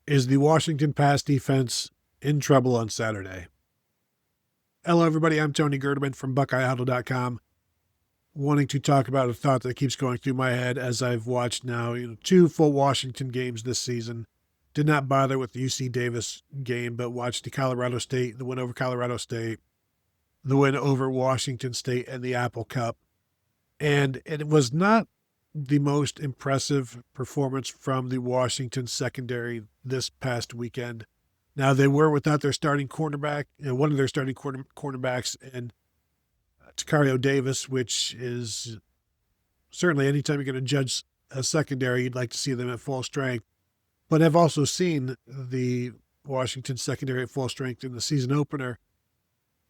Is the Washington pass defense in trouble on Saturday? Hello, everybody. I'm Tony Gerdeman from BuckeyeHuddle.com, wanting to talk about a thought that keeps going through my head as I've watched now two full Washington games this season. Did not bother with the UC Davis game, but watched the win over Colorado State, the win over Washington State, and the Apple Cup. And it was not the most impressive performance from the Washington secondary this past weekend. Now, they were without their starting cornerback, one of their starting cornerbacks, and Tacario Davis, which is certainly anytime you're going to judge a secondary, you'd like to see them at full strength. But I've also seen the Washington secondary at full strength in the season opener.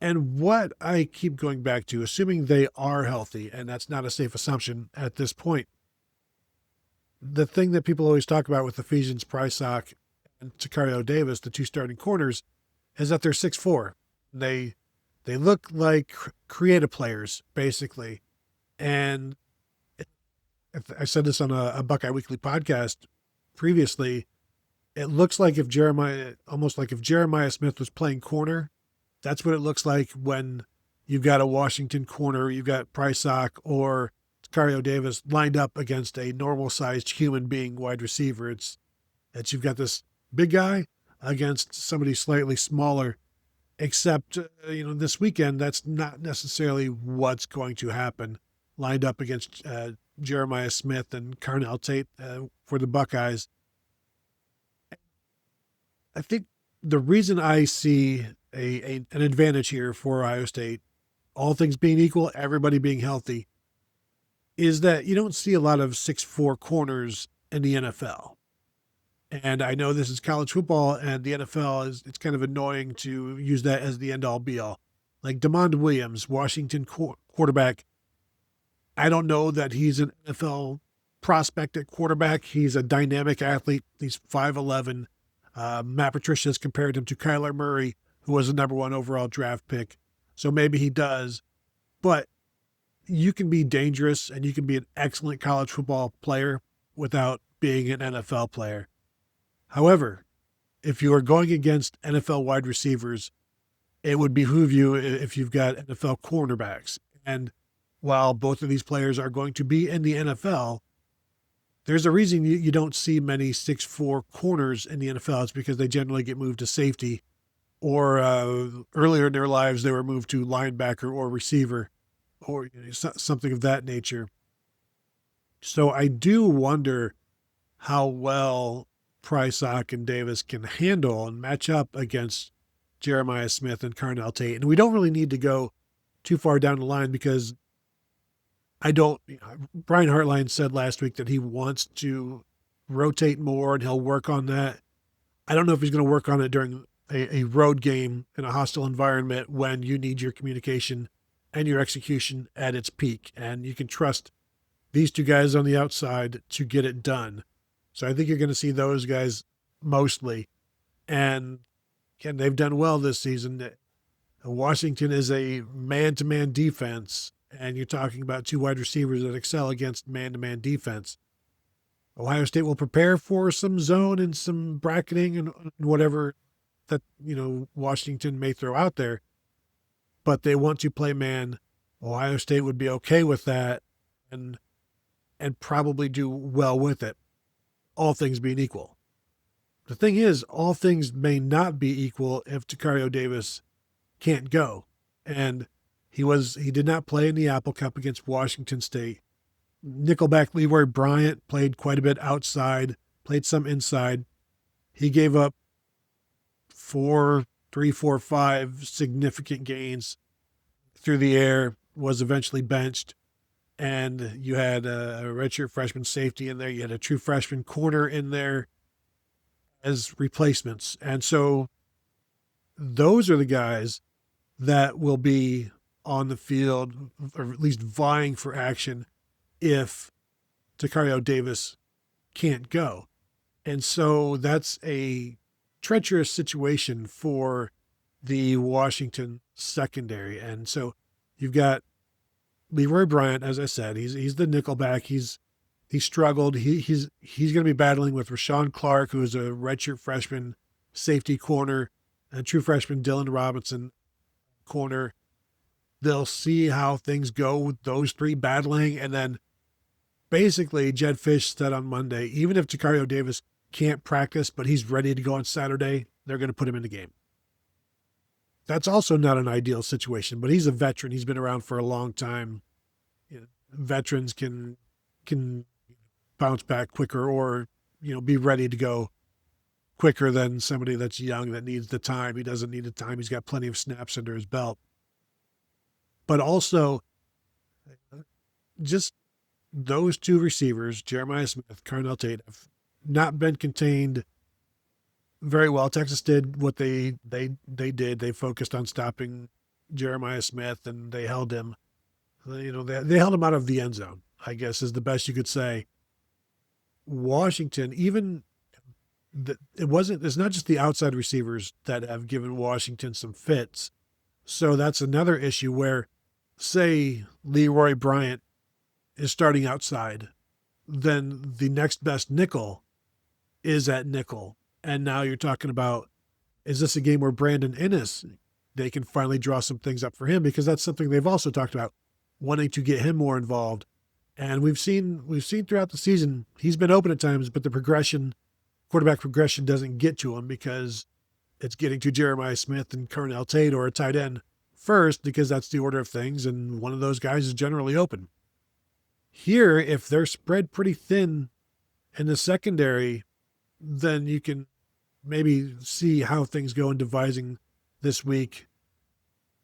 And what I keep going back to, assuming they are healthy, and that's not a safe assumption at this point, the thing that people always talk about with Ephesians Prysock and Tacario Davis, the two starting corners, is that they're 6'4". They look like creative players, basically. And I said this on a Buckeye Weekly podcast previously. It looks like almost like if Jeremiah Smith was playing corner, that's what it looks like when you've got a Washington corner, you've got Prysock or Tacario Davis lined up against a normal-sized human being wide receiver. It's that you've got this big guy against somebody slightly smaller, except, this weekend, that's not necessarily what's going to happen. Lined up against Jeremiah Smith and Carnell Tate for the Buckeyes. I think the reason I see an advantage here for Ohio State, all things being equal, everybody being healthy, is that you don't see a lot of 6'4" corners in the NFL. And I know this is college football, and the NFL it's kind of annoying to use that as the end-all be-all. Like DeMond Williams, Washington quarterback, I don't know that he's an NFL prospect at quarterback. He's a dynamic athlete. He's 5'11". Matt Patricia has compared him to Kyler Murray, who was the number 1 overall draft pick. So maybe he does. But you can be dangerous and you can be an excellent college football player without being an NFL player. However, if you are going against NFL wide receivers, it would behoove you if you've got NFL cornerbacks. And while both of these players are going to be in the NFL, there's a reason you don't see many 6'4" corners in the NFL. It's because they generally get moved to safety, or earlier in their lives, they were moved to linebacker or receiver, or something of that nature. So I do wonder how well Prysock and Davis can handle and match up against Jeremiah Smith and Carnell Tate. And we don't really need to go too far down the line because Brian Hartline said last week that he wants to rotate more and he'll work on that. I don't know if he's going to work on it during a road game in a hostile environment when you need your communication and your execution at its peak. And you can trust these two guys on the outside to get it done. So I think you're going to see those guys mostly. And again, they've done well this season. Washington is a man-to-man defense, and you're talking about two wide receivers that excel against man-to-man defense. Ohio State will prepare for some zone and some bracketing and whatever that, Washington may throw out there, but they want to play man. Ohio State would be okay with that and probably do well with it, all things being equal. The thing is, all things may not be equal if Tacario Davis can't go. And he did not play in the Apple Cup against Washington State. Nickelback Leroy Bryant played quite a bit outside, played some inside. He gave up 4, 5 significant gains through the air, was eventually benched. And you had a redshirt freshman safety in there. You had a true freshman corner in there as replacements. And so those are the guys that will be on the field, or at least vying for action, if Tacario Davis can't go. And so that's a treacherous situation for the Washington secondary. And so you've got Leroy Bryant, as I said, he's the nickelback. He's He struggled. He's going to be battling with Rashawn Clark, who is a redshirt freshman safety corner, and true freshman Dylan Robinson corner. They'll see how things go with those three battling. And then basically Jed Fish said on Monday, even if Tacario Davis can't practice, but he's ready to go on Saturday, they're going to put him in the game. That's also not an ideal situation, but he's a veteran. He's been around for a long time. You know, veterans can bounce back quicker or, be ready to go quicker than somebody that's young that needs the time. He doesn't need the time. He's got plenty of snaps under his belt. But also, just those two receivers, Jeremiah Smith, Carnell Tate, have not been contained very well. Texas did what they did. They focused on stopping Jeremiah Smith, and they held him. They held him out of the end zone, I guess, is the best you could say. Washington, it's not just the outside receivers that have given Washington some fits. So that's another issue where, say, Leroy Bryant is starting outside, then the next best nickel is at nickel. And now you're talking about, is this a game where Brandon Inniss, they can finally draw some things up for him? Because that's something they've also talked about, wanting to get him more involved. And we've seen throughout the season, he's been open at times, but the quarterback progression doesn't get to him because it's getting to Jeremiah Smith and Carnell Tate or a tight end first, because that's the order of things, and one of those guys is generally open. Here, if they're spread pretty thin in the secondary, then you can maybe see how things go in devising this week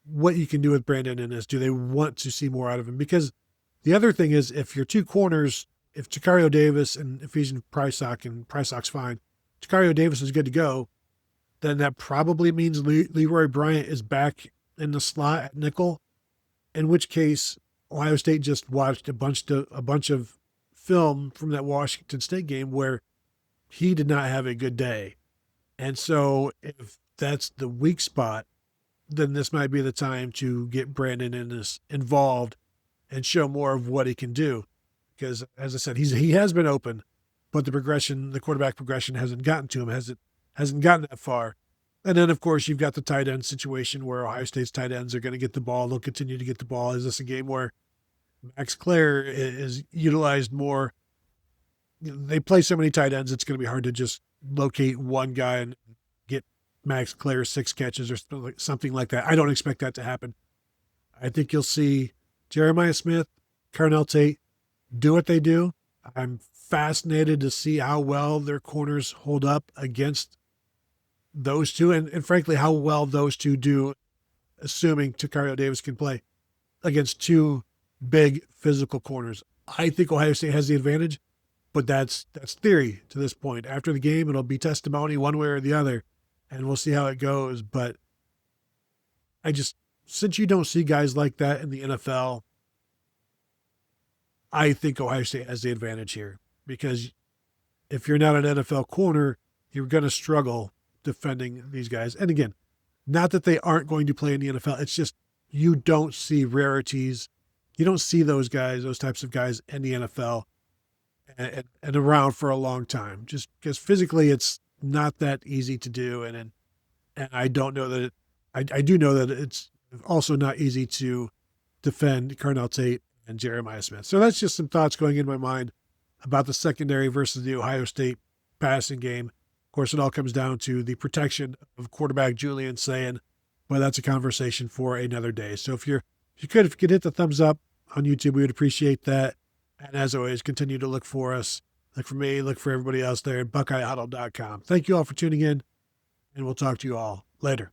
what you can do with Brandon Inniss. Do they want to see more out of him? Because the other thing is, if your two corners, if Tacario Davis and Ephesians Prysock, and Prysock's fine, Tacario Davis is good to go, then that probably means Leroy Bryant is back in the slot at nickel, in which case Ohio State just watched a bunch of film from that Washington State game where he did not have a good day. And so if that's the weak spot, then this might be the time to get Brandon Inniss involved and show more of what he can do. Because, as I said, he has been open, but the quarterback progression hasn't gotten to him, hasn't gotten that far. And then, of course, you've got the tight end situation where Ohio State's tight ends are going to get the ball. They'll continue to get the ball. Is this a game where Max Clare is utilized more? They play so many tight ends, it's going to be hard to just locate one guy and get Max Clare 6 catches or something like that. I don't expect that to happen. I think you'll see Jeremiah Smith, Carnell Tate do what they do. I'm fascinated to see how well their corners hold up against those two, and frankly, how well those two do, assuming Tacario Davis can play against two big physical corners. I think Ohio State has the advantage, but that's theory to this point. After the game, it'll be testimony one way or the other, and we'll see how it goes. But since you don't see guys like that in the NFL, I think Ohio State has the advantage here, because if you're not an NFL corner, you're going to struggle defending these guys. And again, not that they aren't going to play in the NFL. It's just you don't see rarities. You don't see those guys, those types of guys in the NFL and around for a long time, just because physically it's not that easy to do. And I don't know that I do know that it's also not easy to defend Carnell Tate and Jeremiah Smith. So that's just some thoughts going in my mind about the secondary versus the Ohio State passing game. Of course, it all comes down to the protection of quarterback Julian Sayin, but that's a conversation for another day. So if you could hit the thumbs up on YouTube, we would appreciate that. And as always, continue to look for us. Look for me, look for everybody else there at BuckeyeHuddle.com. Thank you all for tuning in, and we'll talk to you all later.